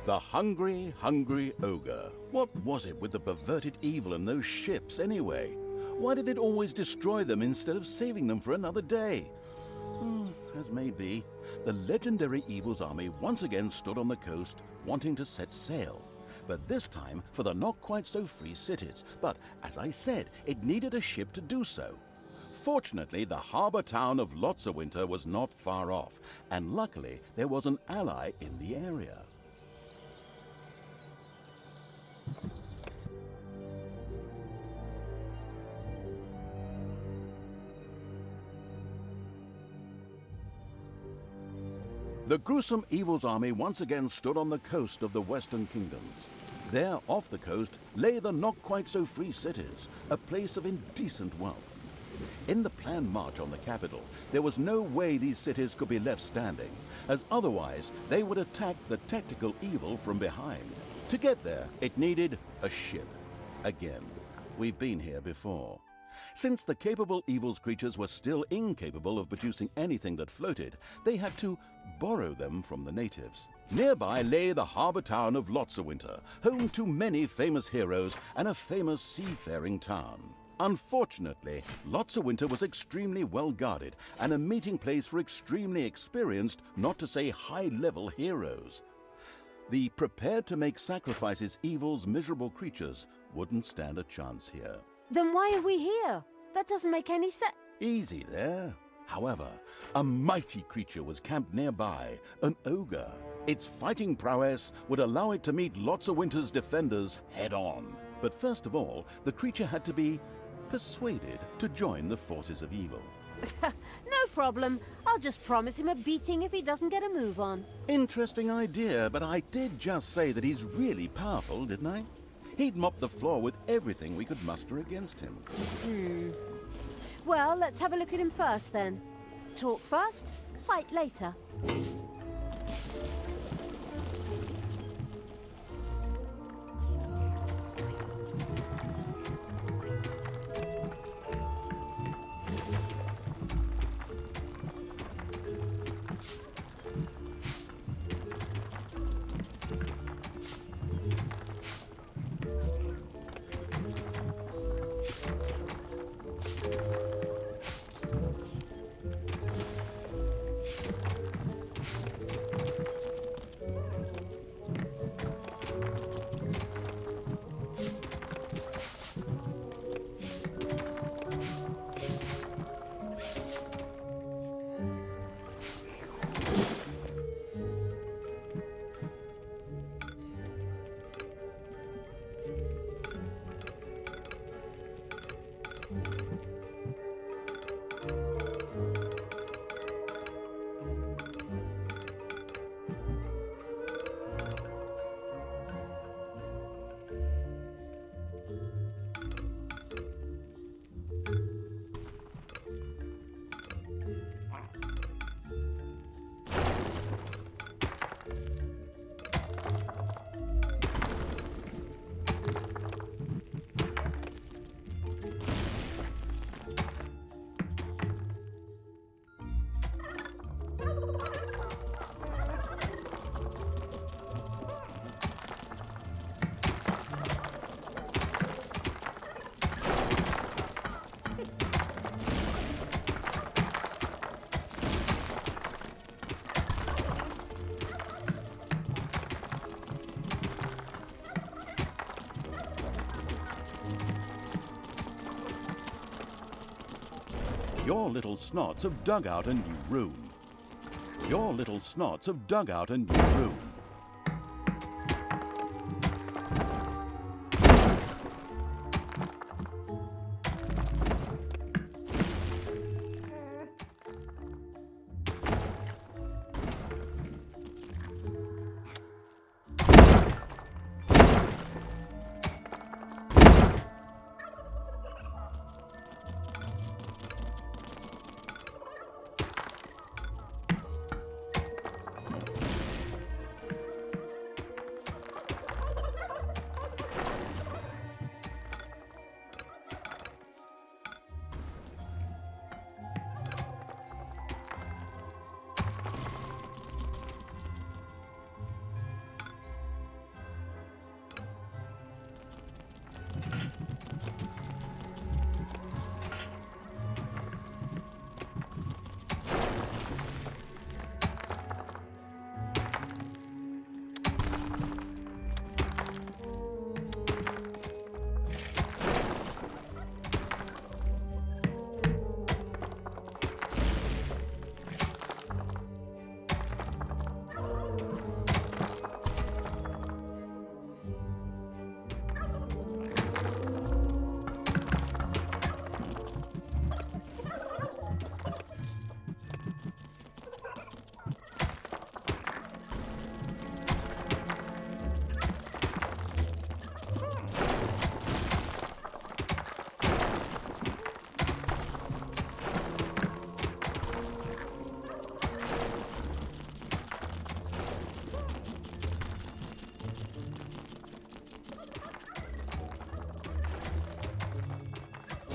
The Hungry, Hungry Ogre. What was it with the perverted evil in those ships, anyway? Why did it always destroy them instead of saving them for another day? As may be, the legendary evil's army once again stood on the coast, wanting to set sail. But this time for the not-quite-so-free cities. But, as I said, it needed a ship to do so. Fortunately, the harbour town of Lotsawinter was not far off, and luckily there was an ally in the area. The gruesome evil's army once again stood on the coast of the Western Kingdoms. There, off the coast, lay the not-quite-so-free cities, a place of indecent wealth. In the planned march on the capital, there was no way these cities could be left standing, as otherwise they would attack the tactical evil from behind. To get there, it needed a ship. Again, we've been here before. Since the capable evil's creatures were still incapable of producing anything that floated, they had to borrow them from the natives. Nearby lay the harbour town of Lotsawinter, home to many famous heroes and a famous seafaring town. Unfortunately, Lotsawinter was extremely well guarded and a meeting place for extremely experienced, not to say high-level heroes. The prepared-to-make-sacrifices evil's miserable creatures wouldn't stand a chance here. Then why are we here? That doesn't make any sense. Easy there. However, a mighty creature was camped nearby, an ogre. Its fighting prowess would allow it to meet Lotsawinter's defenders head-on. But first of all, the creature had to be persuaded to join the forces of evil. No problem. I'll just promise him a beating if he doesn't get a move on. Interesting idea, but I did just say that he's really powerful, didn't I? He'd mop the floor with everything we could muster against him. Well, let's have a look at him first, then. Talk first, fight later. Your little snots have dug out a new room. Your little snots have dug out a new room.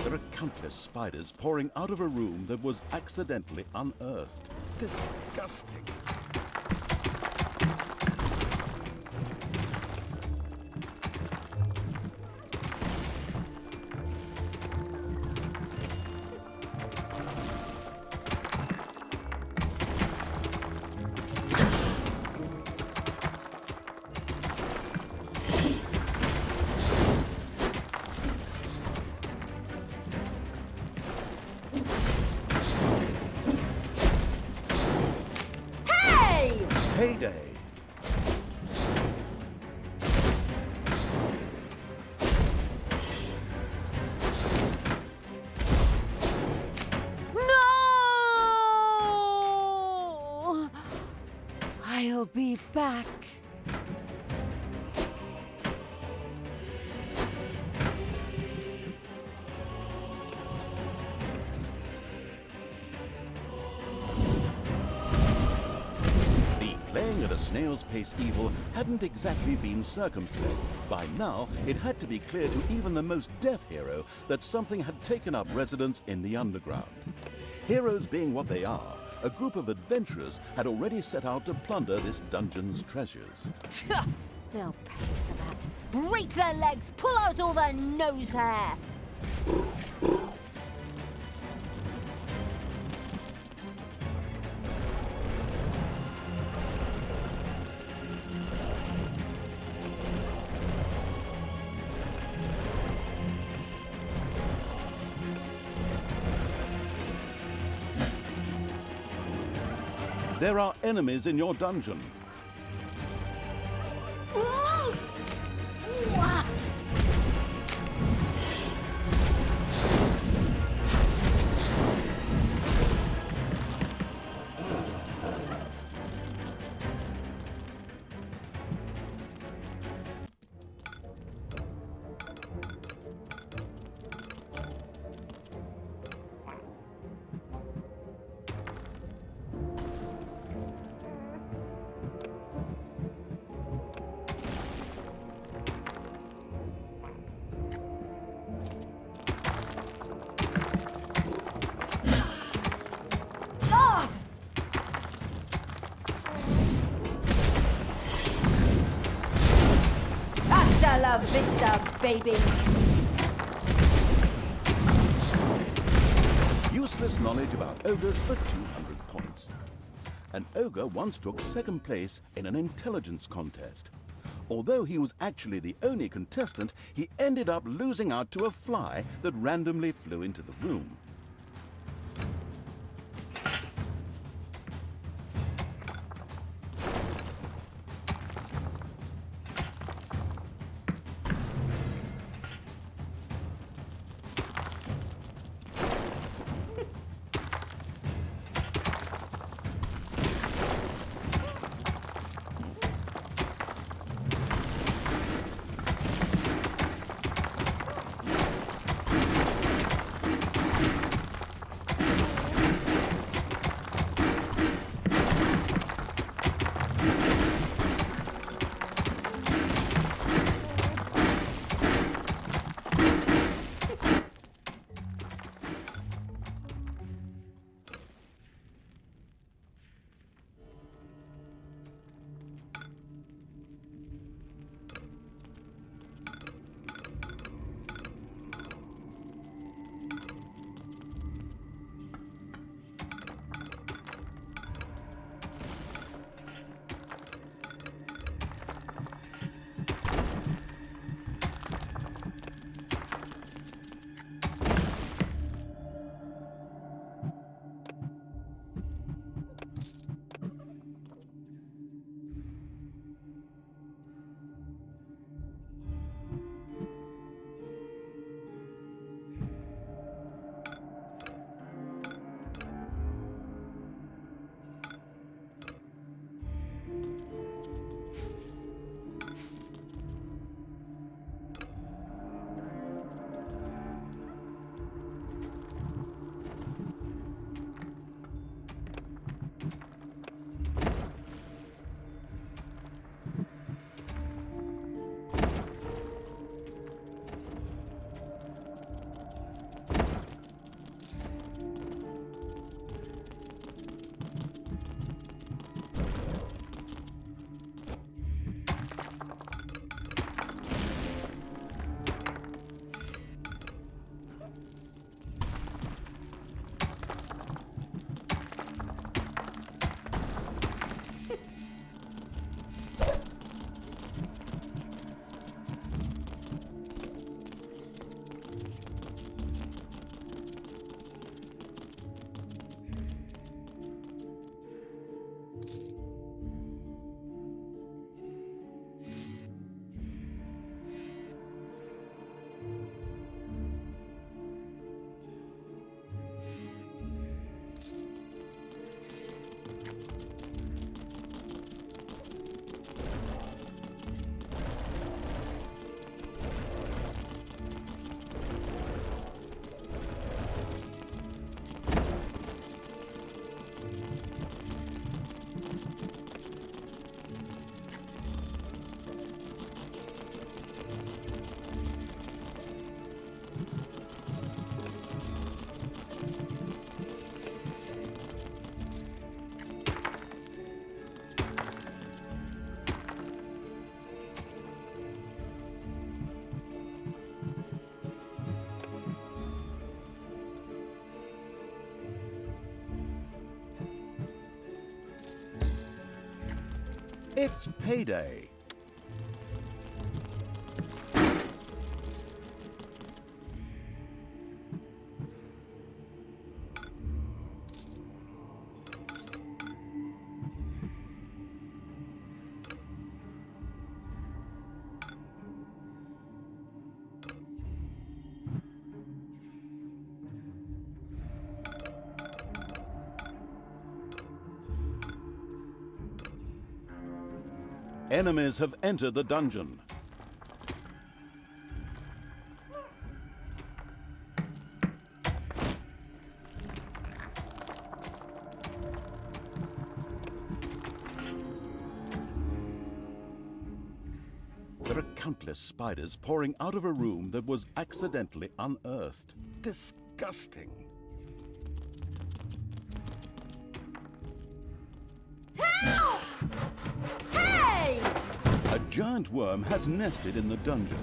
There are countless spiders pouring out of a room that was accidentally unearthed. Disgusting. Payday! No! I'll be back. Playing at a snail's pace evil hadn't exactly been circumspect. By now, it had to be clear to even the most deaf hero that something had taken up residence in the underground. Heroes being what they are, a group of adventurers had already set out to plunder this dungeon's treasures. They'll pay for that. Break their legs, pull out all their nose hair. There are enemies in your dungeon. Hasta la vista, baby. Useless knowledge about ogres for 200 points. An ogre once took second place in an intelligence contest. Although he was actually the only contestant, he ended up losing out to a fly that randomly flew into the room. It's payday. Enemies have entered the dungeon. There are countless spiders pouring out of a room that was accidentally unearthed. Disgusting. Help! Hey! A giant worm has nested in the dungeon.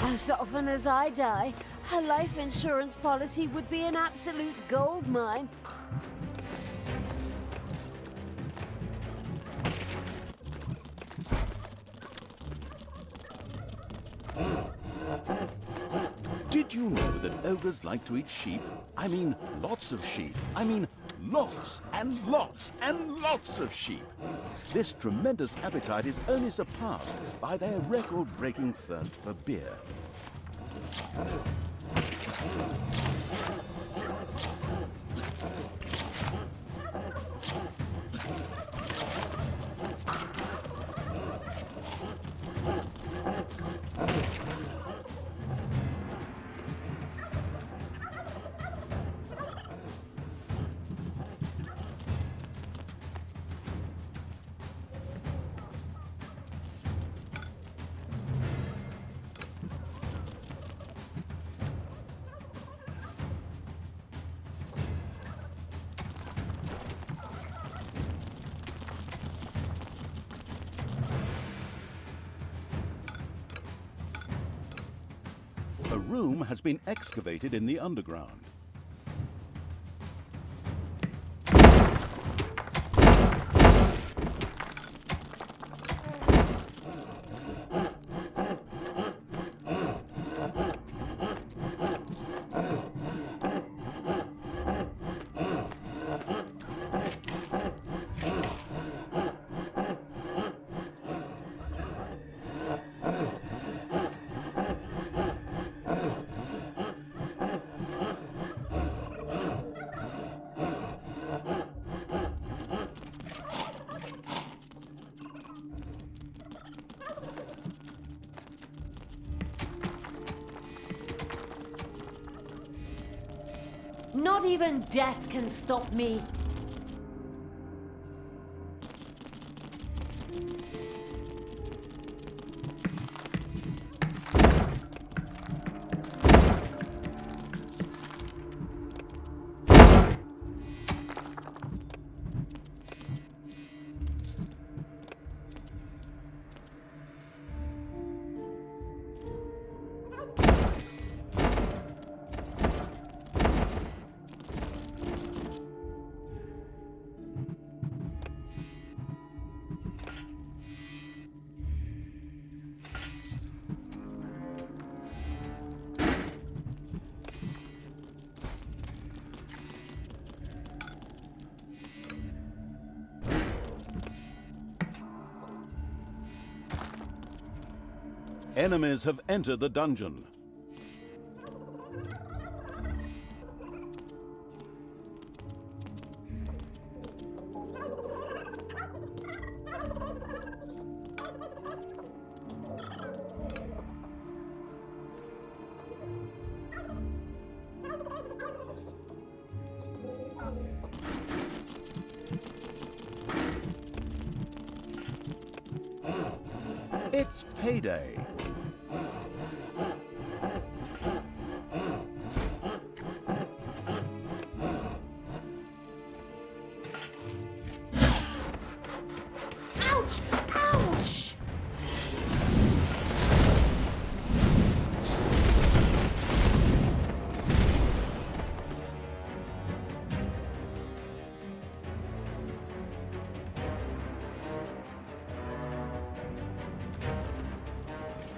As often as I die, a life insurance policy would be an absolute gold mine. Did you know that ogres like to eat sheep? I mean, lots of sheep. I mean, lots and lots and lots of sheep. This tremendous appetite is only surpassed by their record-breaking thirst for beer. A room has been excavated in the underground. Not even death can stop me. Enemies have entered the dungeon. It's payday. Ouch! Ouch!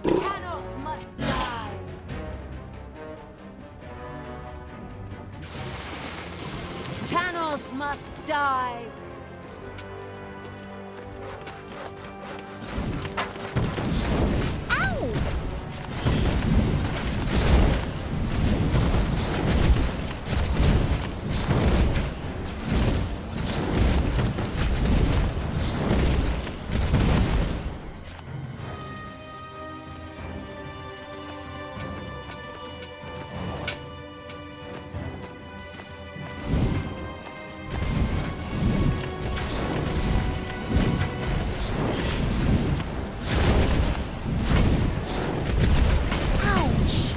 Thanos must die! Thanos must die! Ow! Ouch!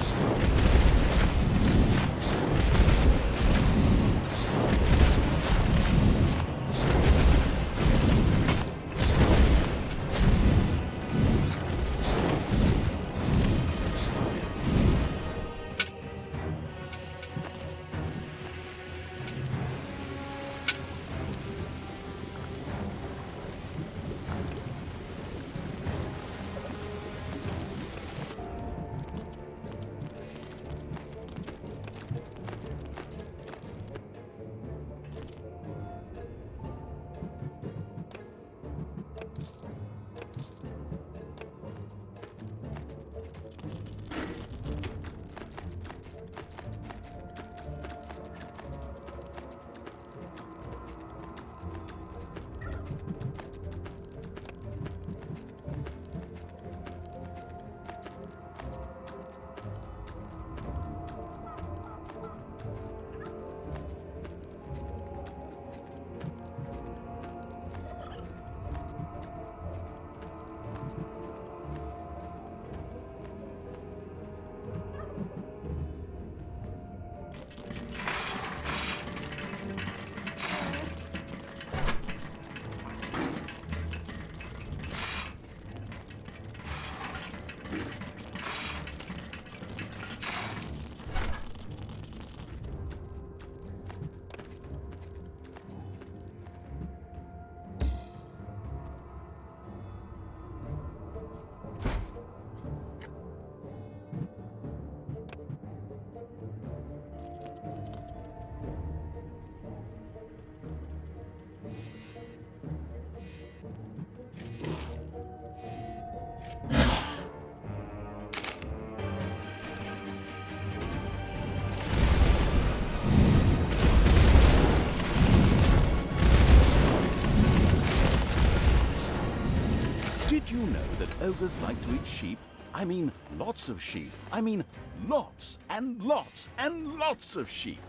Did you know that ogres like to eat sheep? I mean, lots of sheep. I mean, lots and lots and lots of sheep.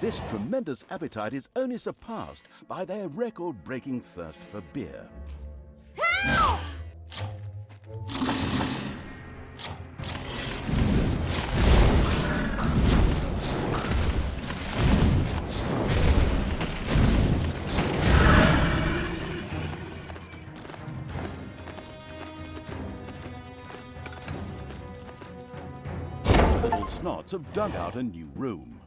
This tremendous appetite is only surpassed by their record-breaking thirst for beer. Help! Little Snots have dug out a new room.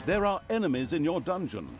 There are enemies in your dungeon.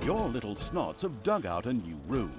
your little snots have dug out a new room.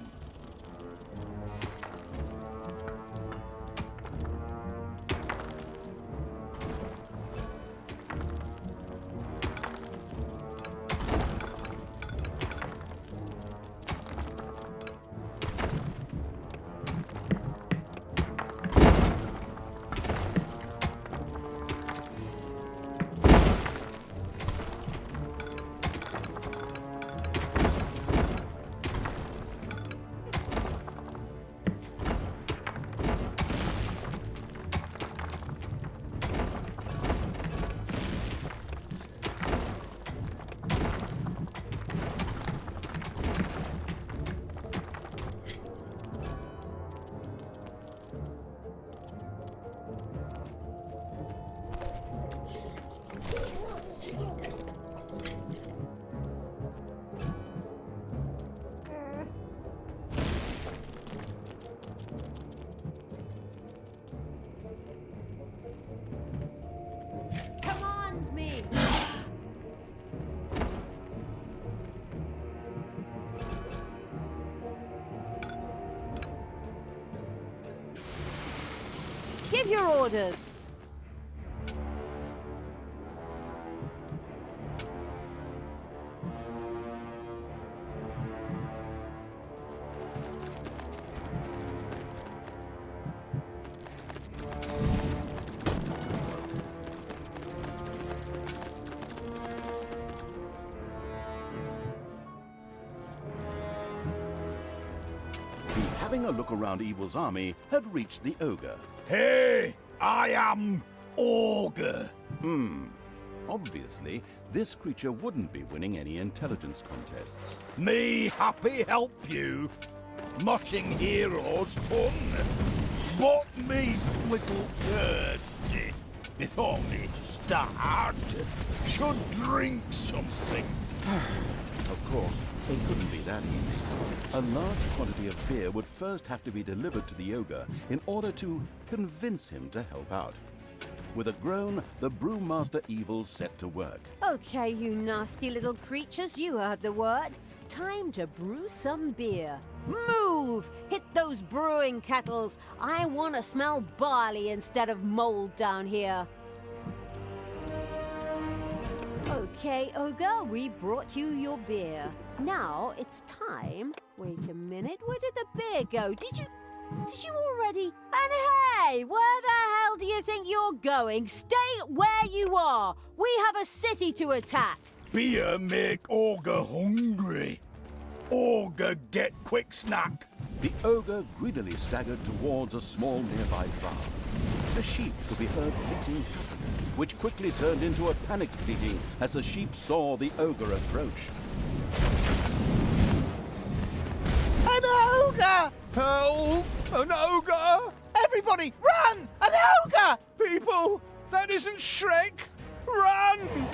Command me! Give your orders. Having a look around Evil's army had reached the ogre. Hey, I am Ogre. Obviously, this creature wouldn't be winning any intelligence contests. Me happy help you. Mushing heroes fun. But me little bird, before me to start, should drink something. Of course, it couldn't be that easy. A large quantity of beer would first have to be delivered to the ogre in order to convince him to help out. With a groan, the Brewmaster Evil set to work. Okay, you nasty little creatures, you heard the word. Time to brew some beer. Move! Hit those brewing kettles. I want to smell barley instead of mold down here. Okay, Ogre, we brought you your beer. Now it's time. Wait a minute, where did the beer go? Did you already? And hey, where the hell do you think you're going? Stay where you are. We have a city to attack. Beer make Ogre hungry. Ogre get quick snack. The ogre greedily staggered towards a small nearby farm. The sheep could be heard bleating happily, which quickly turned into a panicked bleating as the sheep saw the ogre approach. An ogre! Help! An ogre! Everybody, run! An ogre! People, that isn't Shrek! Run!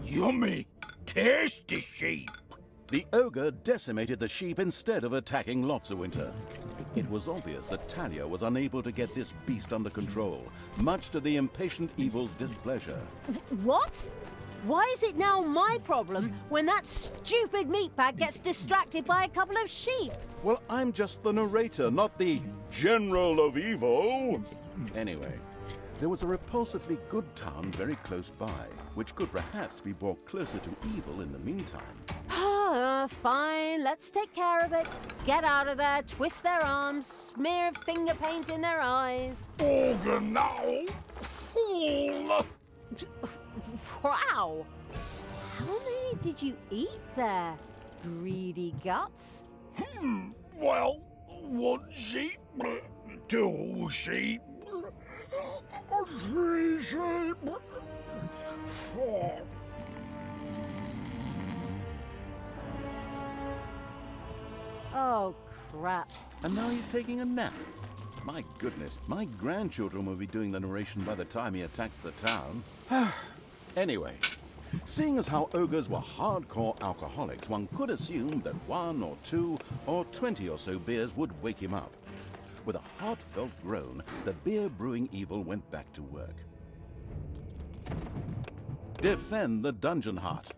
Yummy, tasty sheep. The ogre decimated the sheep instead of attacking Lotsawinter. It was obvious that Talia was unable to get this beast under control, much to the impatient Evil's displeasure. What? Why is it now my problem when that stupid meatbag gets distracted by a couple of sheep? Well, I'm just the narrator, not the General of Evil. Anyway, there was a repulsively good town very close by, which could perhaps be brought closer to evil in the meantime. Fine, let's take care of it. Get out of there, twist their arms, smear finger paint in their eyes. Ogre now, fool! Wow! How many did you eat there, greedy guts? Well, 1 sheep, 2 sheep, 3 sheep, 4. Oh, crap. And now he's taking a nap. My goodness, my grandchildren will be doing the narration by the time he attacks the town. Anyway, seeing as how ogres were hardcore alcoholics, one could assume that 1 or 2 or 20 or so beers would wake him up. With a heartfelt groan, the beer brewing evil went back to work. Defend the dungeon heart.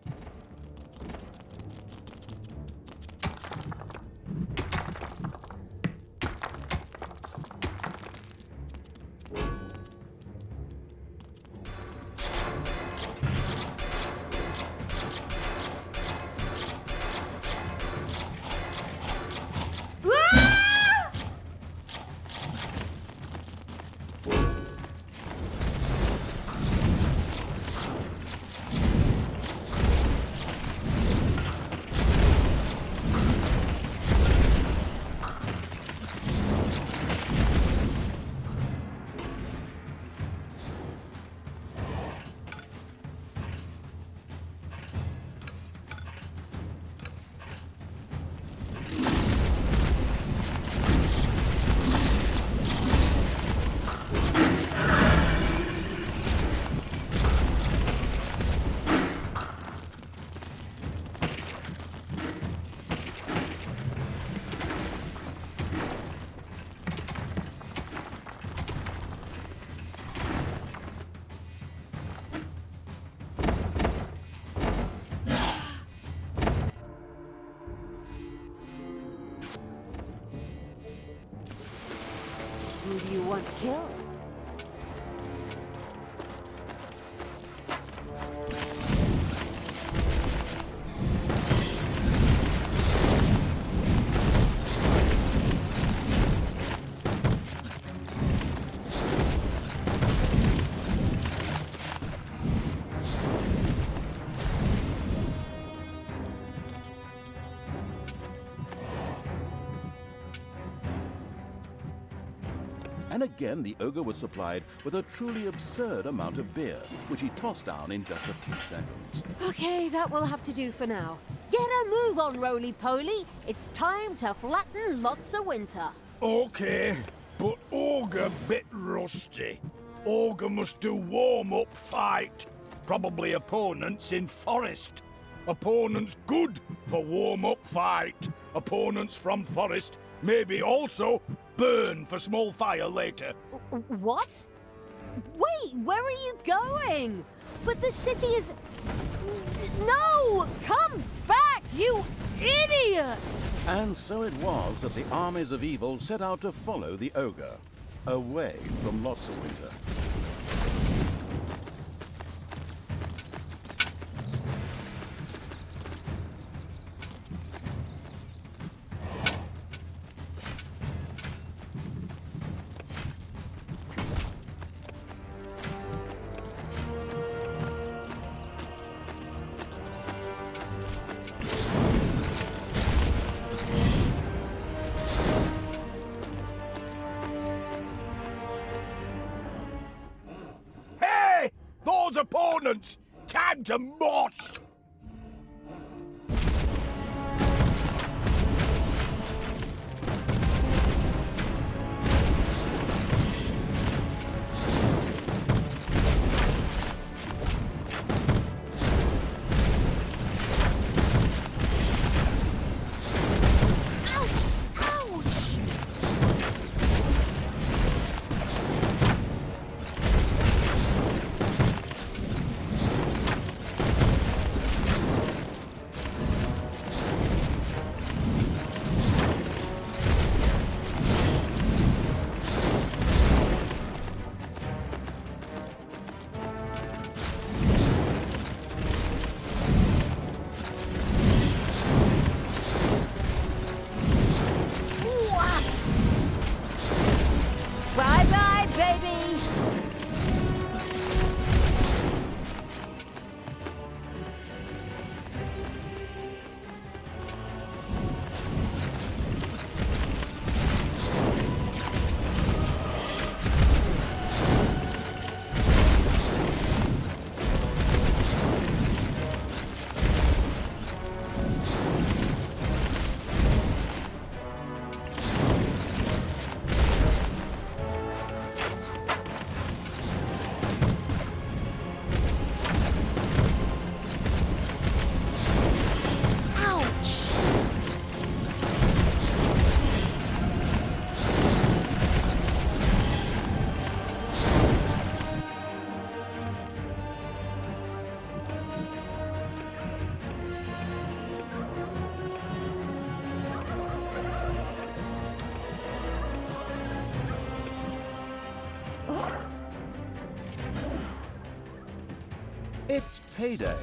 Who do you want killed? And again, the ogre was supplied with a truly absurd amount of beer, which he tossed down in just a few seconds. Okay, that will have to do for now. Get a move on, roly-poly. It's time to flatten lots of winter. Okay, but Ogre bit rusty. Ogre must do warm-up fight. Probably opponents in forest. Opponents good for warm-up fight. Opponents from forest maybe also burn for small fire later. What? Wait, where are you going? But the city is... No! Come back, you idiots! And so it was that the armies of evil set out to follow the ogre, away from lots of winter. Hey! Those opponents! Time to mosh! heyday.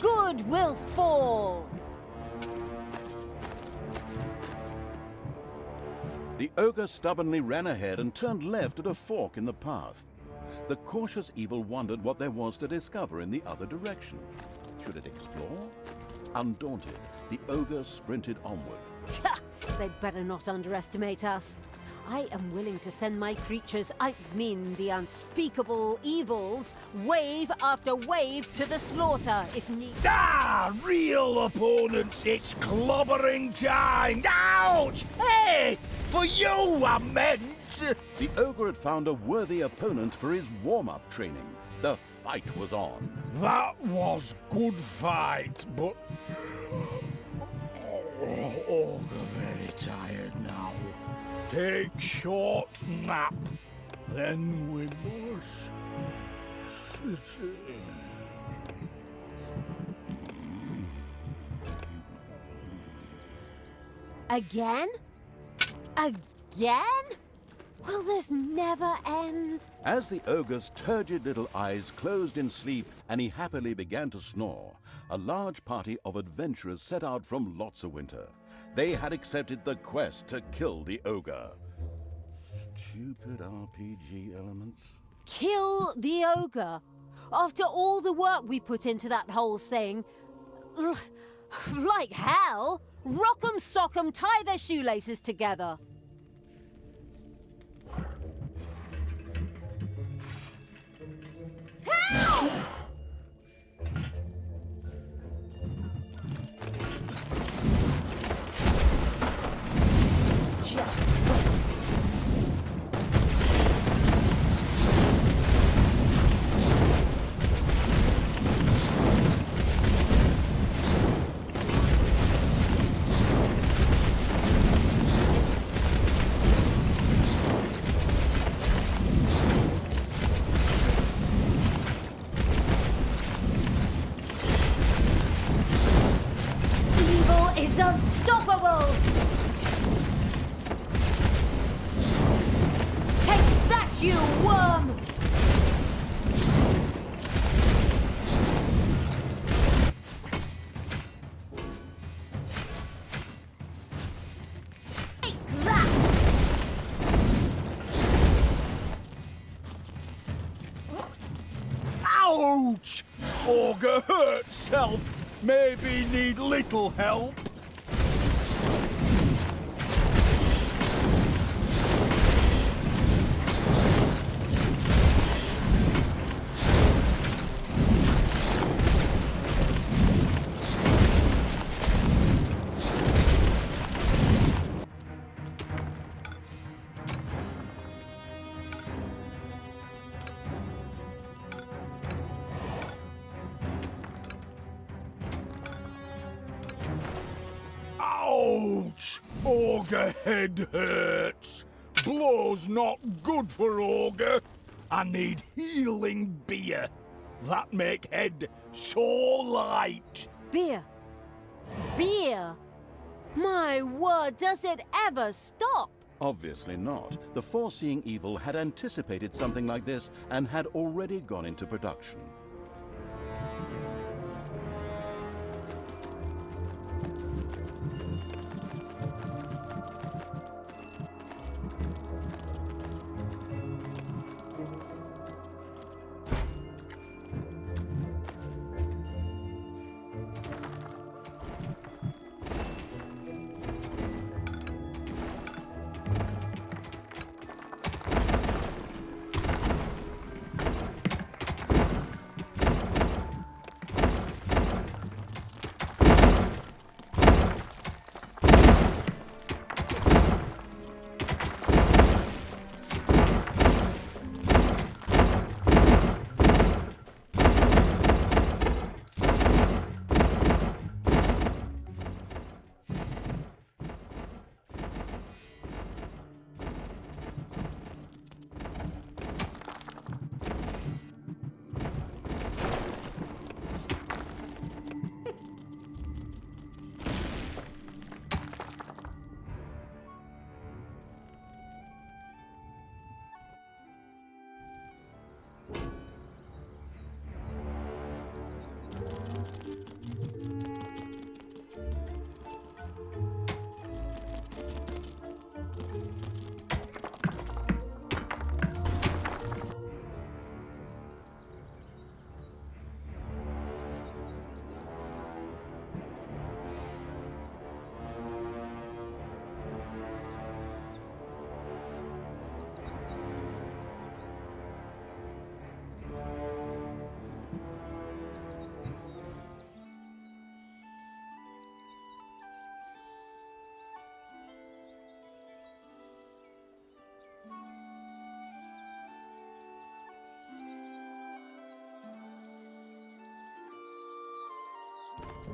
Good will fall. The ogre stubbornly ran ahead and turned left at a fork in the path. The cautious evil wondered what there was to discover in the other direction. Should it explore? Undaunted, the ogre sprinted onward. They'd better not underestimate us. I am willing to send my creatures, I mean the unspeakable evils, wave after wave to the slaughter if need. Ah, real opponents, it's clobbering time! Ouch! Hey, for you I meant! The ogre had found a worthy opponent for his warm-up training. The fight was on. That was good fight, but... Oh, very tired now. Take short nap, then we must sit in. Again? Again? Will this never end? As the ogre's turgid little eyes closed in sleep and he happily began to snore, a large party of adventurers set out from Lotsawinter. They had accepted the quest to kill the ogre. Stupid RPG elements. Kill the ogre? After all the work we put into that whole thing? Like hell! Rock 'em, sock 'em, tie their shoelaces together. Help! Just wait. Evil is unstoppable! Take that, you worm! Take that! Ouch! Ogre hurt self. Maybe need little help. Ouch! Ogre head hurts. Blow's not good for ogre. I need healing beer. That make head so light. Beer. Beer? My word, does it ever stop? Obviously not. The foreseeing evil had anticipated something like this and had already gone into production.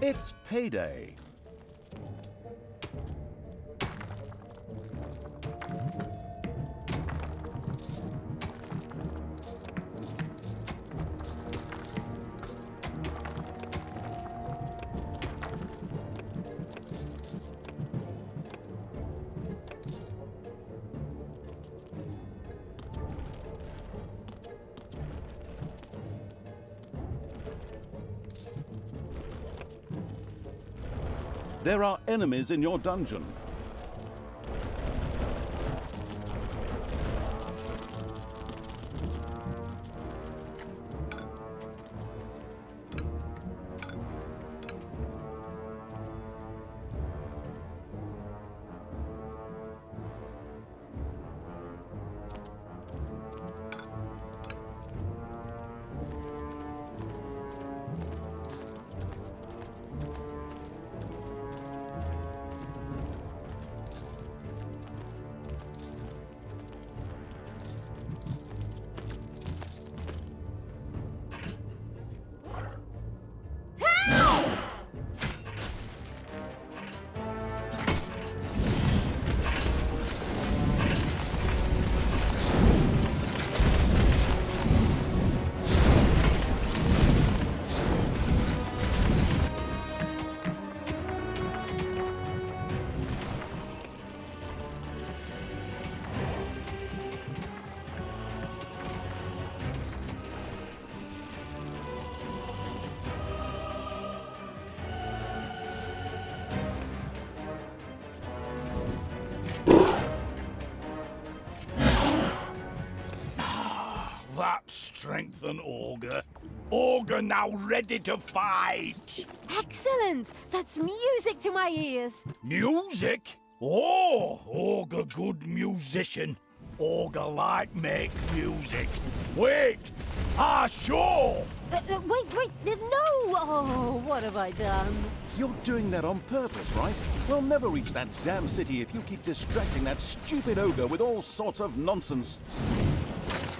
It's payday. There are enemies in your dungeon. That strengthened Ogre. Ogre now ready to fight. Excellent! That's music to my ears. Music? Oh, Ogre good musician. Ogre like make music. Wait, sure. Wait, no! Oh, what have I done? You're doing that on purpose, right? We'll never reach that damn city if you keep distracting that stupid ogre with all sorts of nonsense.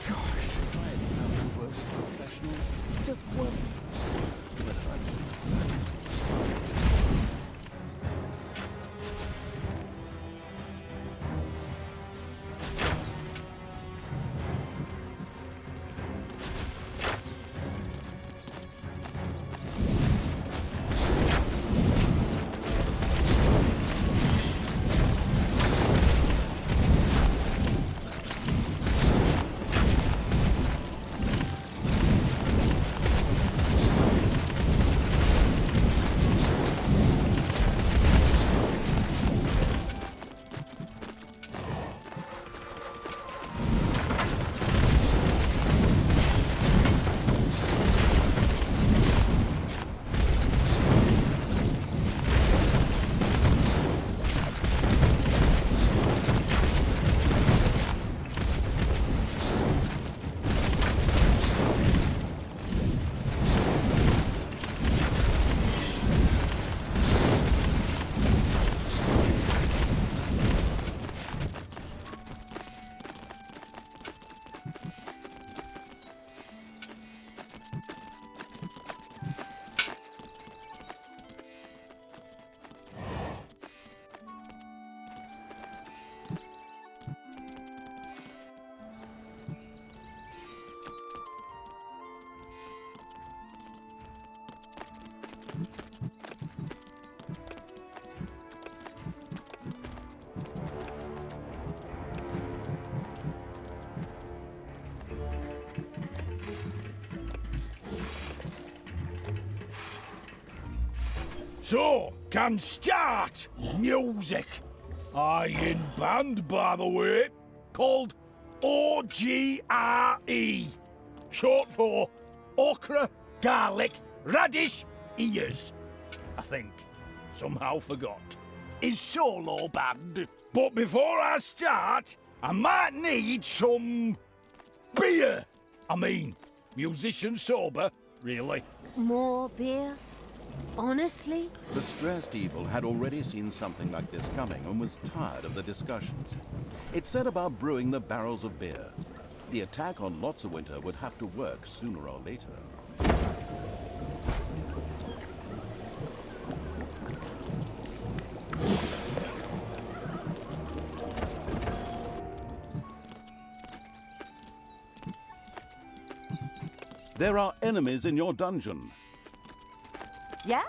Gosh, if I had known to work with professionals, just work. So, can start music. I in band, by the way, called OGRE, short for okra, garlic, radish, ears. I think. Somehow forgot. Is solo band. But before I start, I might need some beer. I mean, musician sober, really. More beer? Honestly? The stressed evil had already seen something like this coming and was tired of the discussions. It set about brewing the barrels of beer. The attack on Lotsawinter would have to work sooner or later. There are enemies in your dungeon. Yeah?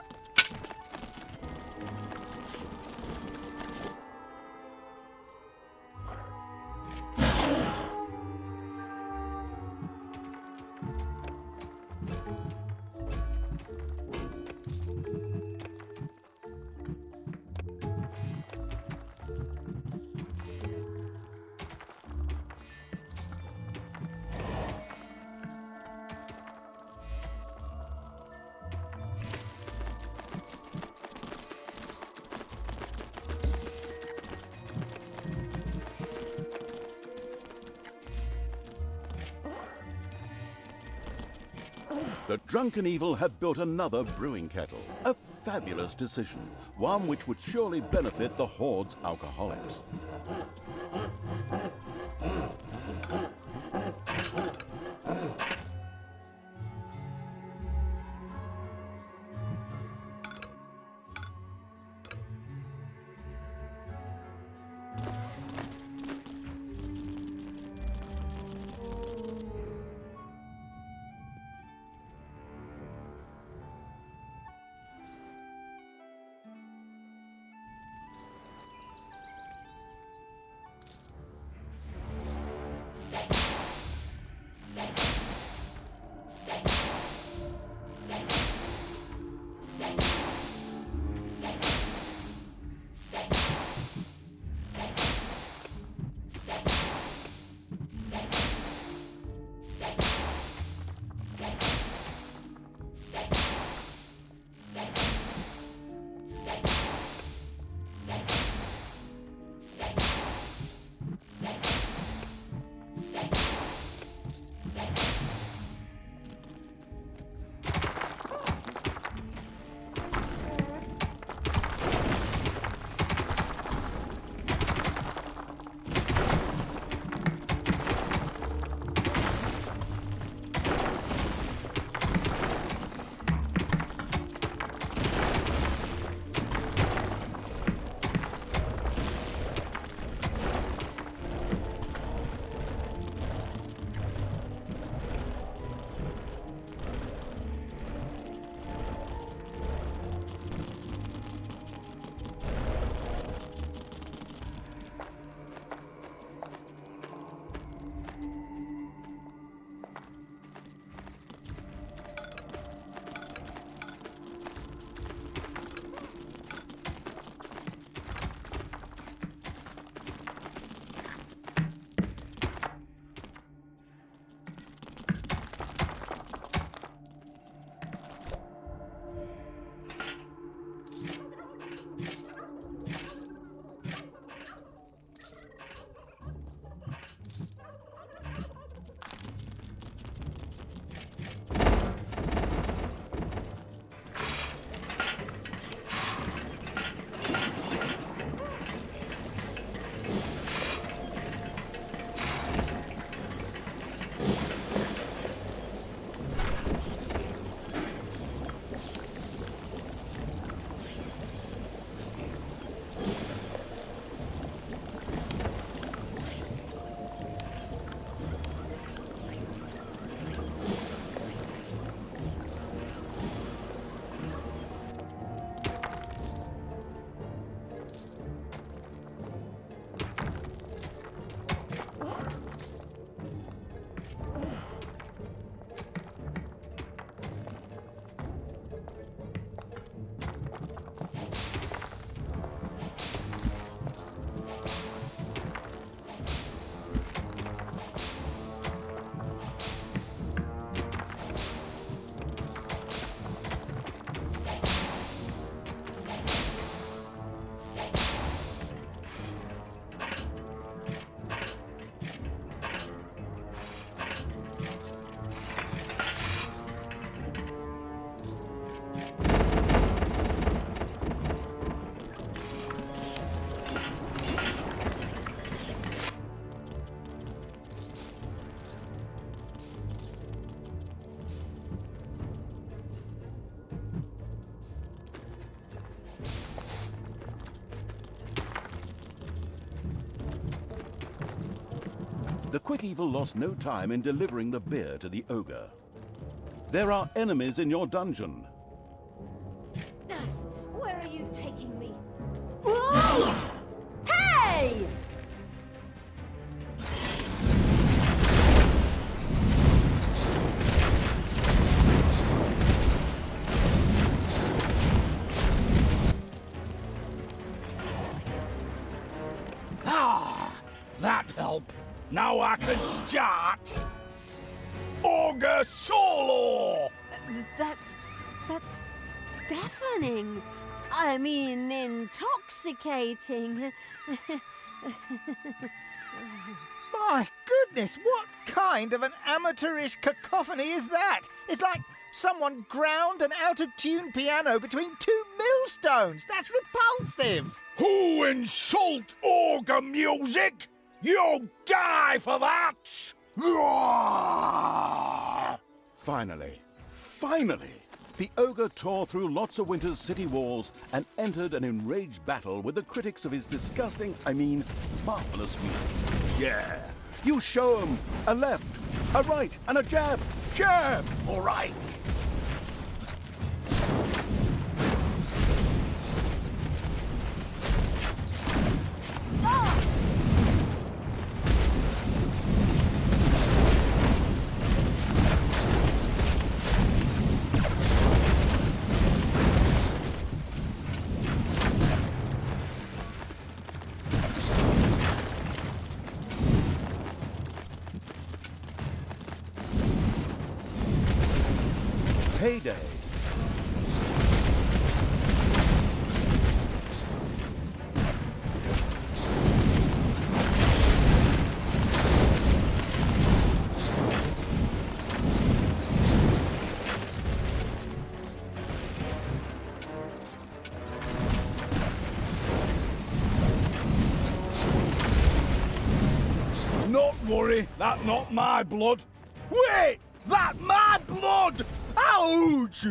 The drunken evil have built another brewing kettle. A fabulous decision, one which would surely benefit the Horde's alcoholics. The quick evil lost no time in delivering the beer to the ogre. There are enemies in your dungeon. Where are you taking me? Whoa! Hey! Ah, that help. Now I can start. Ogre Solo! That's deafening. I mean, intoxicating. My goodness, what kind of an amateurish cacophony is that? It's like someone ground an out-of-tune piano between two millstones. That's repulsive. Who insult ogre music? You'll die for that! Finally, the ogre tore through lots of Winter's city walls and entered an enraged battle with the critics of his disgusting, marvelous music. Yeah, you show 'em a left, a right, and a jab. Jab, all right. Payday. Not worry, that not my blood. Wait, that my blood! Ouch!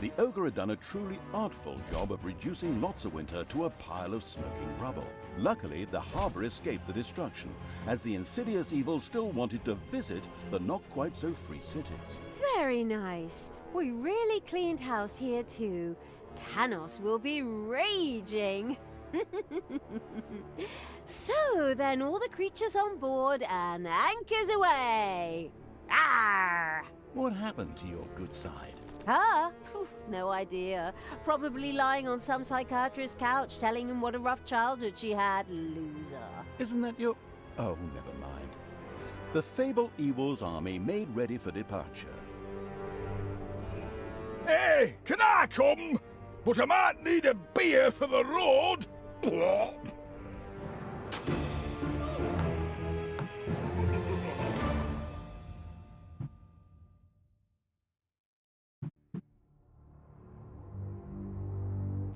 The ogre had done a truly artful job of reducing Lotsawinter to a pile of smoking rubble. Luckily, the harbor escaped the destruction, as the insidious evil still wanted to visit the not-quite-so-free cities. Very nice. We really cleaned house here too. Tanos will be raging. So then all the creatures on board and anchors away. Arr! What happened to your good side? Huh? Phew, no idea. Probably lying on some psychiatrist's couch telling him what a rough childhood she had. Loser. Isn't that your... Oh, never mind. The Fable Evil's army made ready for departure. Hey, can I come? But I might need a beer for the road.